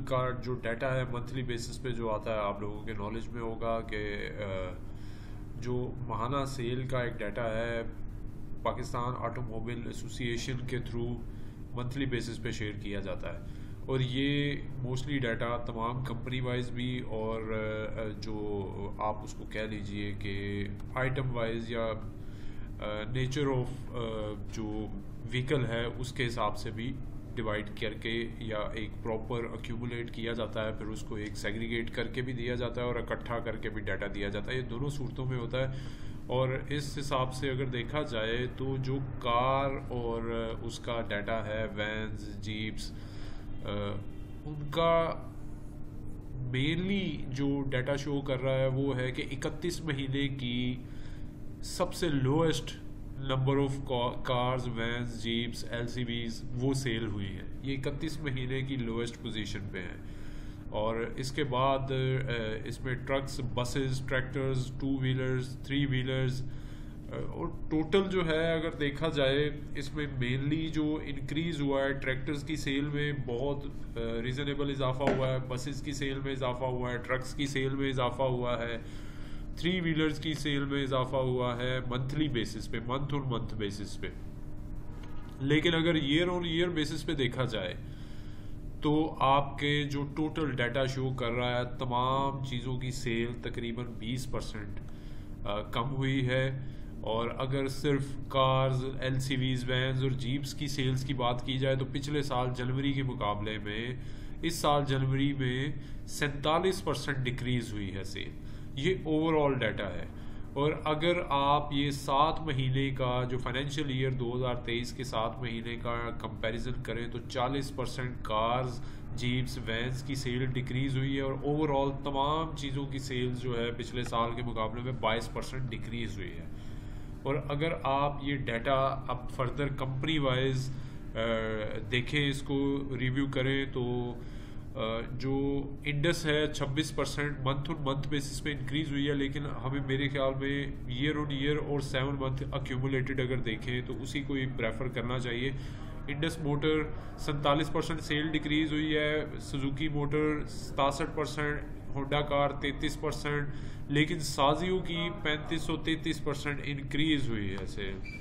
का जो डाटा है मंथली बेसिस पे जो आता है, आप लोगों के नॉलेज में होगा कि जो माहाना सेल का एक डाटा है पाकिस्तान ऑटोमोबाइल एसोसिएशन के थ्रू मंथली बेसिस पे शेयर किया जाता है। और ये मोस्टली डाटा तमाम कंपनी वाइज भी और जो आप उसको कह लीजिए कि आइटम वाइज या नेचर ऑफ जो व्हीकल है उसके हिसाब से भी डिवाइड करके या एक प्रॉपर अक्यूमुलेट किया जाता है, फिर उसको एक सेग्रीगेट करके भी दिया जाता है और इकट्ठा करके भी डाटा दिया जाता है। ये दोनों सूरतों में होता है। और इस हिसाब से अगर देखा जाए तो जो कार और उसका डाटा है वैन्स जीप्स उनका मेनली जो डाटा शो कर रहा है वो है कि 31 महीने की सबसे lowest number of cars vans jeeps LCVs वो सेल हुई है। ये 31 महीने की लोएस्ट पोजीशन पे है। और इसके बाद इसमें trucks buses tractors two wheelers three wheelers और टोटल जो है अगर देखा जाए इसमें मेनली जो इंक्रीज़ हुआ है ट्रैक्टर्स की सेल में बहुत रीज़नेबल इजाफा हुआ है, बसेस की सेल में इजाफा हुआ है, ट्रक्स की सेल में इजाफा हुआ है, थ्री व्हीलर्स की सेल में इजाफा हुआ है मंथली बेसिस पे, मंथ ऑन मंथ बेसिस पे। लेकिन अगर ईयर ऑन ईयर बेसिस पे देखा जाए तो आपके जो टोटल डाटा शो कर रहा है तमाम चीज़ों की सेल तकरीबन 20% कम हुई है। और अगर सिर्फ कार्स एलसीवीज वैन्स और जीप्स की सेल्स की बात की जाए तो पिछले साल जनवरी के मुकाबले में इस साल जनवरी में 47% डिक्रीज़ हुई है सेल। ये ओवरऑल डाटा है। और अगर आप ये 7 महीने का जो फाइनेंशियल ईयर 2023 के 7 महीने का कंपैरिजन करें तो 40% कार्स जीप्स वैन्स की सेल डिक्रीज़ हुई है और ओवरऑल तमाम चीज़ों की सेल्स जो है पिछले साल के मुकाबले में 22% डिक्रीज़ हुई है। और अगर आप ये डाटा अब फर्दर कंपनी वाइज देखें, इसको रिव्यू करें तो जो इंडस है 26% मंथ ऑन मंथ बेसिस पे इंक्रीज़ हुई है। लेकिन हमें मेरे ख्याल में ईयर ऑन ईयर और 7 मंथ अक्यूमुलेटेड अगर देखें तो उसी को ही प्रेफर करना चाहिए। इंडस मोटर 47% सेल डिक्रीज़ हुई है, सुजुकी मोटर 67%, होंडा कार 33%, लेकिन साजियो की 3533% इंक्रीज़ हुई है सेल।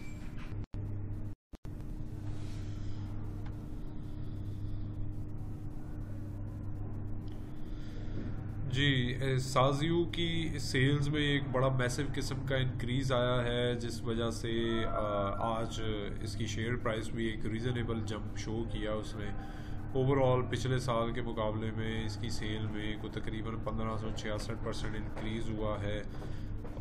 जी, साजियो की सेल्स में एक बड़ा मैसिव किस्म का इंक्रीज़ आया है जिस वजह से आज इसकी शेयर प्राइस भी एक रीज़नेबल जंप शो किया उसने। ओवरऑल पिछले साल के मुकाबले में इसकी सेल में को तकरीबन 1566% इंक्रीज़ हुआ है।